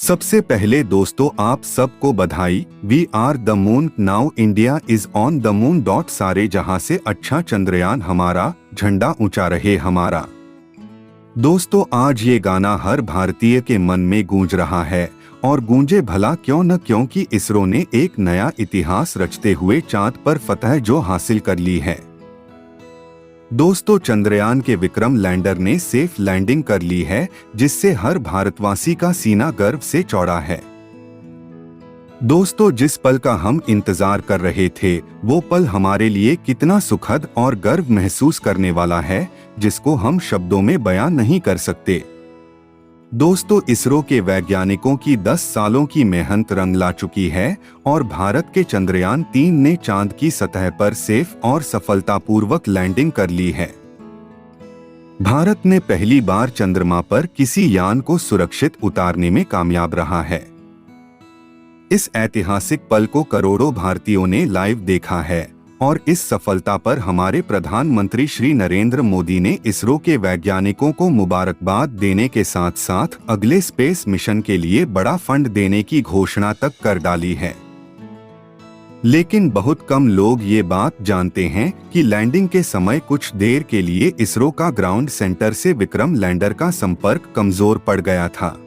सबसे पहले दोस्तों आप सबको बधाई। We are the moon now, India is on the moon. सारे जहां से अच्छा चंद्रयान हमारा, झंडा ऊंचा रहे हमारा। दोस्तों आज ये गाना हर भारतीय के मन में गूंज रहा है, और गूंजे भला क्यों न, क्योंकि इसरो ने एक नया इतिहास रचते हुए चांद पर फतह जो हासिल कर ली है। दोस्तों चंद्रयान के विक्रम लैंडर ने सेफ लैंडिंग कर ली है, जिससे हर भारतवासी का सीना गर्व से चौड़ा है। दोस्तों जिस पल का हम इंतजार कर रहे थे, वो पल हमारे लिए कितना सुखद और गर्व महसूस करने वाला है, जिसको हम शब्दों में बयां नहीं कर सकते। दोस्तों इसरो के वैज्ञानिकों की 10 सालों की मेहनत रंग ला चुकी है, और भारत के चंद्रयान 3 ने चांद की सतह पर सेफ और सफलतापूर्वक लैंडिंग कर ली है। भारत ने पहली बार चंद्रमा पर किसी यान को सुरक्षित उतारने में कामयाब रहा है। इस ऐतिहासिक पल को करोड़ों भारतीयों ने लाइव देखा है, और इस सफलता पर हमारे प्रधानमंत्री श्री नरेंद्र मोदी ने इसरो के वैज्ञानिकों को मुबारकबाद देने के साथ साथ अगले स्पेस मिशन के लिए बड़ा फंड देने की घोषणा तक कर डाली है। लेकिन बहुत कम लोग ये बात जानते हैं कि लैंडिंग के समय कुछ देर के लिए इसरो का ग्राउंड सेंटर से विक्रम लैंडर का संपर्क कमजोर पड़ गया था,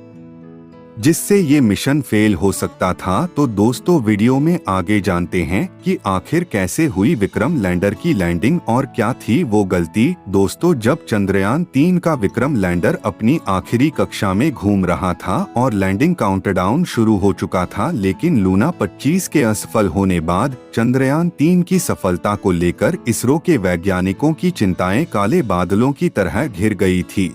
जिससे ये मिशन फेल हो सकता था। तो दोस्तों वीडियो में आगे जानते हैं कि आखिर कैसे हुई विक्रम लैंडर की लैंडिंग और क्या थी वो गलती। दोस्तों जब चंद्रयान 3 का विक्रम लैंडर अपनी आखिरी कक्षा में घूम रहा था और लैंडिंग काउंटडाउन शुरू हो चुका था, लेकिन लूना 25 के असफल होने बाद चंद्रयान 3 की सफलता को लेकर इसरो के वैज्ञानिकों की चिंताएं काले बादलों की तरह घिर गई थी।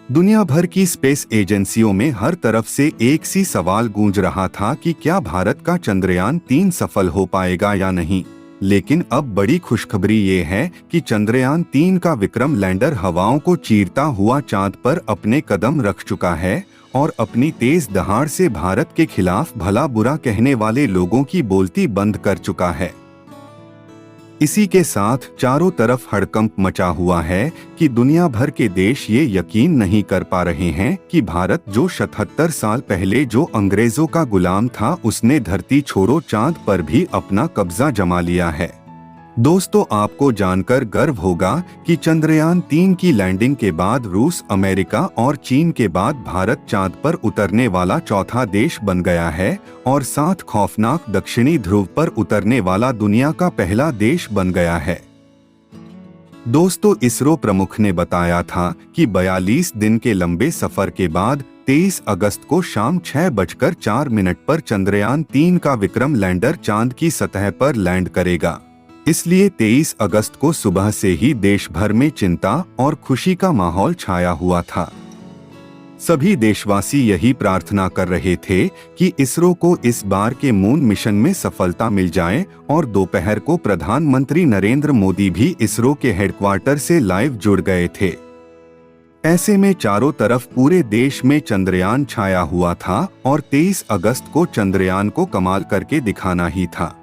दुनिया भर की स्पेस एजेंसियों में हर तरफ से एक सी सवाल गूंज रहा था कि क्या भारत का चंद्रयान 3 सफल हो पाएगा या नहीं। लेकिन अब बड़ी खुशखबरी ये है कि चंद्रयान 3 का विक्रम लैंडर हवाओं को चीरता हुआ चांद पर अपने कदम रख चुका है, और अपनी तेज दहाड़ से भारत के खिलाफ भला बुरा कहने वाले लोगों की बोलती बंद कर चुका है। इसी के साथ चारों तरफ हड़कंप मचा हुआ है कि दुनिया भर के देश ये यकीन नहीं कर पा रहे हैं कि भारत जो 77 साल पहले जो अंग्रेजों का गुलाम था, उसने धरती छोड़ो चांद पर भी अपना कब्जा जमा लिया है। दोस्तों आपको जानकर गर्व होगा कि चंद्रयान 3 की लैंडिंग के बाद रूस, अमेरिका और चीन के बाद भारत चांद पर उतरने वाला चौथा देश बन गया है, और साथ खौफनाक दक्षिणी ध्रुव पर उतरने वाला दुनिया का पहला देश बन गया है। दोस्तों इसरो प्रमुख ने बताया था कि 42 दिन के लंबे सफर के बाद 23 अगस्त को शाम 6:04 पर चंद्रयान 3 का विक्रम लैंडर चांद की सतह पर लैंड करेगा। इसलिए 23 अगस्त को सुबह से ही देश भर में चिंता और खुशी का माहौल छाया हुआ था। सभी देशवासी यही प्रार्थना कर रहे थे कि इसरो को इस बार के मून मिशन में सफलता मिल जाए, और दोपहर को प्रधानमंत्री नरेंद्र मोदी भी इसरो के हेडक्वार्टर से लाइव जुड़ गए थे। ऐसे में चारों तरफ पूरे देश में चंद्रयान छाया हुआ था, और 23 अगस्त को चंद्रयान को कमाल करके दिखाना ही था।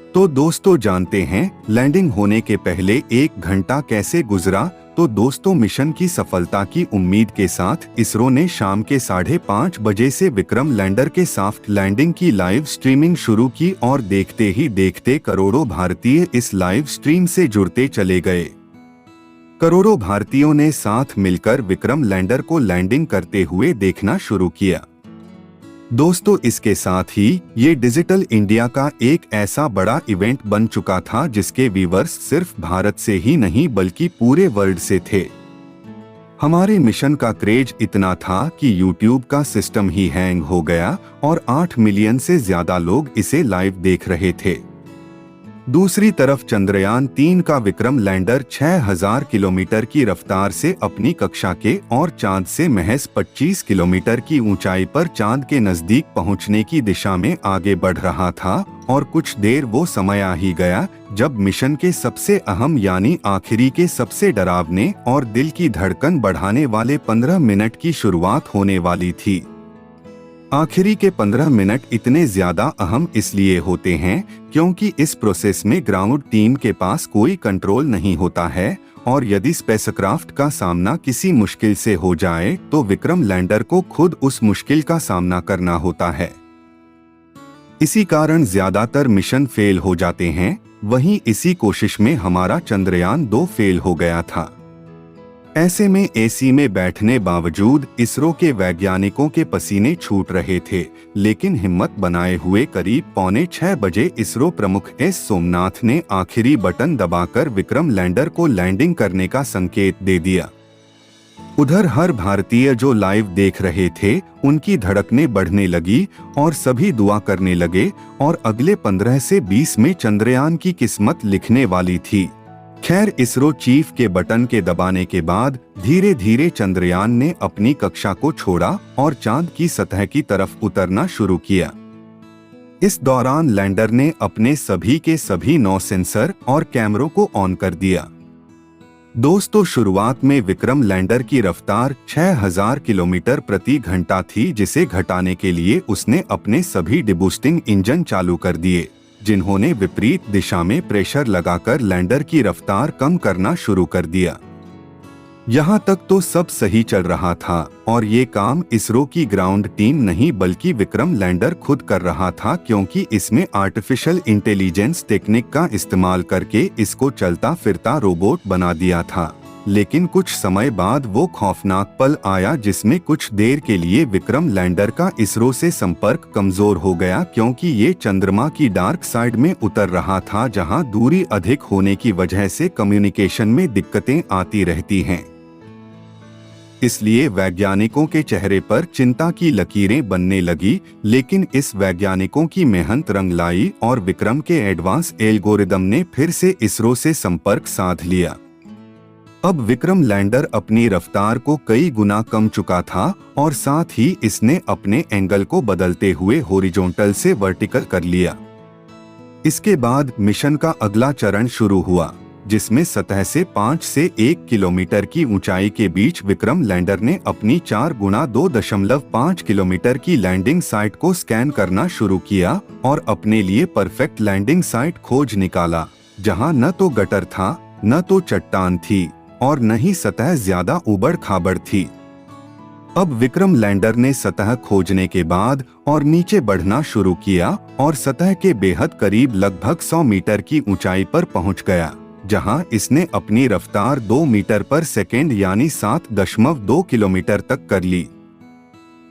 तो दोस्तों जानते हैं लैंडिंग होने के पहले 1 घंटा कैसे गुजरा। तो दोस्तों मिशन की सफलता की उम्मीद के साथ इसरो ने शाम के 5:30 बजे से विक्रम लैंडर के सॉफ्ट लैंडिंग की लाइव स्ट्रीमिंग शुरू की, और देखते ही देखते करोड़ों भारतीय इस लाइव स्ट्रीम से जुड़ते चले गए। करोड़ों भारतीयों ने साथ मिलकर विक्रम लैंडर को लैंडिंग करते हुए देखना शुरू किया। दोस्तों इसके साथ ही ये डिजिटल इंडिया का एक ऐसा बड़ा इवेंट बन चुका था जिसके व्यूअर्स सिर्फ भारत से ही नहीं बल्कि पूरे वर्ल्ड से थे। हमारे मिशन का क्रेज इतना था कि यूट्यूब का सिस्टम ही हैंग हो गया, और 8 मिलियन से ज्यादा लोग इसे लाइव देख रहे थे। दूसरी तरफ चंद्रयान 3 का विक्रम लैंडर 6000 किलोमीटर की रफ्तार से अपनी कक्षा के और चांद से महज 25 किलोमीटर की ऊंचाई पर चांद के नजदीक पहुंचने की दिशा में आगे बढ़ रहा था, और कुछ देर वो समय आ ही गया जब मिशन के सबसे अहम यानी आखिरी के सबसे डरावने और दिल की धड़कन बढ़ाने वाले 15 मिनट की शुरुआत होने वाली थी। आखिरी के 15 मिनट इतने ज्यादा अहम इसलिए होते हैं क्योंकि इस प्रोसेस में ग्राउंड टीम के पास कोई कंट्रोल नहीं होता है, और यदि स्पेसक्राफ्ट का सामना किसी मुश्किल से हो जाए तो विक्रम लैंडर को खुद उस मुश्किल का सामना करना होता है। इसी कारण ज्यादातर मिशन फेल हो जाते हैं। वहीं इसी कोशिश में हमारा चंद्रयान 2 फेल हो गया था। ऐसे में एसी में बैठने बावजूद इसरो के वैज्ञानिकों के पसीने छूट रहे थे, लेकिन हिम्मत बनाए हुए करीब 5:45 बजे इसरो प्रमुख एस सोमनाथ ने आखिरी बटन दबाकर विक्रम लैंडर को लैंडिंग करने का संकेत दे दिया। उधर हर भारतीय जो लाइव देख रहे थे उनकी धड़कनें बढ़ने लगी और सभी दुआ करने लगे और अगले 15 से 20 में चंद्रयान की किस्मत लिखने वाली थी। खैर, इसरो चीफ के बटन के दबाने के बाद धीरे धीरे चंद्रयान ने अपनी कक्षा को छोड़ा और चांद की सतह की तरफ उतरना शुरू किया। इस दौरान लैंडर ने अपने सभी के सभी 9 सेंसर और कैमरों को ऑन कर दिया। दोस्तों, शुरुआत में विक्रम लैंडर की रफ्तार 6000 किलोमीटर प्रति घंटा थी, जिसे घटाने के लिए उसने अपने सभी डिबूस्टिंग इंजन चालू कर दिए, जिन्होंने विपरीत दिशा में प्रेशर लगाकर लैंडर की रफ्तार कम करना शुरू कर दिया। यहाँ तक तो सब सही चल रहा था और ये काम इसरो की ग्राउंड टीम नहीं बल्कि विक्रम लैंडर खुद कर रहा था, क्योंकि इसमें आर्टिफिशियल इंटेलिजेंस टेक्निक का इस्तेमाल करके इसको चलता फिरता रोबोट बना दिया था। लेकिन कुछ समय बाद वो खौफनाक पल आया जिसमें कुछ देर के लिए विक्रम लैंडर का इसरो से संपर्क कमजोर हो गया, क्योंकि ये चंद्रमा की डार्क साइड में उतर रहा था, जहां दूरी अधिक होने की वजह से कम्युनिकेशन में दिक्कतें आती रहती हैं। इसलिए वैज्ञानिकों के चेहरे पर चिंता की लकीरें बनने लगी, लेकिन इस वैज्ञानिकों की मेहनत रंग लाई और विक्रम के एडवांस एल्गोरिदम ने फिर से इसरो से संपर्क साध लिया। अब विक्रम लैंडर अपनी रफ्तार को कई गुना कम चुका था और साथ ही इसने अपने एंगल को बदलते हुए हॉरिजॉन्टल से वर्टिकल कर लिया। इसके बाद मिशन का अगला चरण शुरू हुआ, जिसमें सतह से 5 से 1 किलोमीटर की ऊंचाई के बीच विक्रम लैंडर ने अपनी 4 गुना 2.5 किलोमीटर की लैंडिंग साइट को स्कैन करना शुरू किया और अपने लिए परफेक्ट लैंडिंग साइट खोज निकाला, जहां न तो गटर था, न तो चट्टान थी और न ही सतह ज्यादा उबड़ खाबड़ थी। अब विक्रम लैंडर ने सतह खोजने के बाद और नीचे बढ़ना शुरू किया और सतह के बेहद करीब लगभग 100 मीटर की ऊंचाई पर पहुंच गया, जहां इसने अपनी रफ्तार 2 मीटर पर सेकेंड यानी 7.2 किलोमीटर तक कर ली।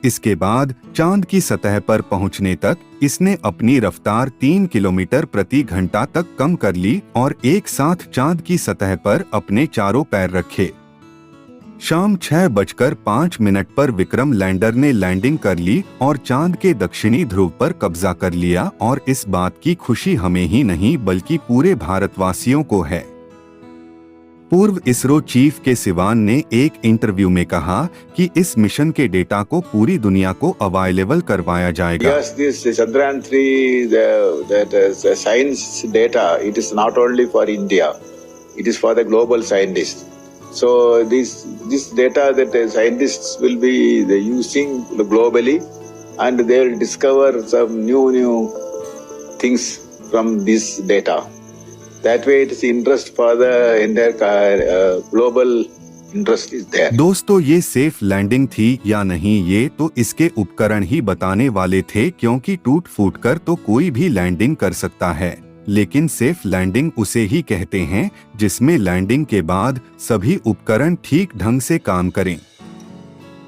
इसके बाद चांद की सतह पर पहुंचने तक इसने अपनी रफ्तार 3 किलोमीटर प्रति घंटा तक कम कर ली और एक साथ चांद की सतह पर अपने चारों पैर रखे। शाम 6:05 पर विक्रम लैंडर ने लैंडिंग कर ली और चांद के दक्षिणी ध्रुव पर कब्जा कर लिया, और इस बात की खुशी हमें ही नहीं बल्कि पूरे भारतवासियों को है। पूर्व इसरो चीफ के सिवान ने एक इंटरव्यू में कहा कि इस मिशन के डेटा को पूरी दुनिया को अवेलेबल करवाया जाएगा। Yes, this Chandrayaan 3, the science data, it is not only for India, it is for the global scientists. So this data that the scientists will be using globally, and they will discover some new things from this data. That way it is interest for the entire global interest is there. दोस्तों, ये safe landing थी या नहीं ये तो इसके उपकरण ही बताने वाले थे, क्योंकि टूट फूट कर तो कोई भी लैंडिंग कर सकता है, लेकिन सेफ लैंडिंग उसे ही कहते हैं जिसमें लैंडिंग के बाद सभी उपकरण ठीक ढंग से काम करें।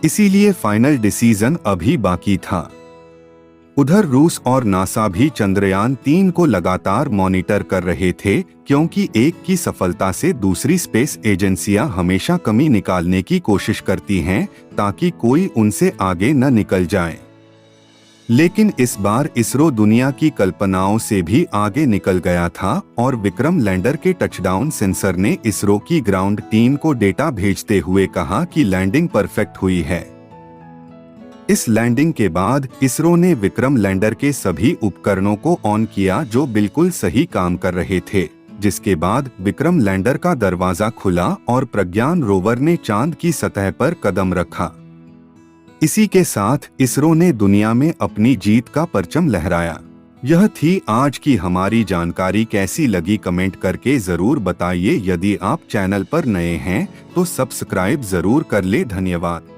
इसीलिए फाइनल डिसीजन अभी बाकी था। उधर रूस और नासा भी चंद्रयान 3 को लगातार मॉनिटर कर रहे थे, क्योंकि एक की सफलता से दूसरी स्पेस एजेंसियां हमेशा कमी निकालने की कोशिश करती हैं ताकि कोई उनसे आगे न निकल जाए। लेकिन इस बार इसरो दुनिया की कल्पनाओं से भी आगे निकल गया था और विक्रम लैंडर के टचडाउन सेंसर ने इसरो की ग्राउंड टीम को डेटा भेजते हुए कहा कि लैंडिंग परफेक्ट हुई है। इस लैंडिंग के बाद इसरो ने विक्रम लैंडर के सभी उपकरणों को ऑन किया जो बिल्कुल सही काम कर रहे थे, जिसके बाद विक्रम लैंडर का दरवाजा खुला और प्रज्ञान रोवर ने चांद की सतह पर कदम रखा। इसी के साथ इसरो ने दुनिया में अपनी जीत का परचम लहराया। यह थी आज की हमारी जानकारी। कैसी लगी कमेंट करके जरूर बताइए। यदि आप चैनल पर नए हैं तो सब्सक्राइब जरूर कर ले। धन्यवाद।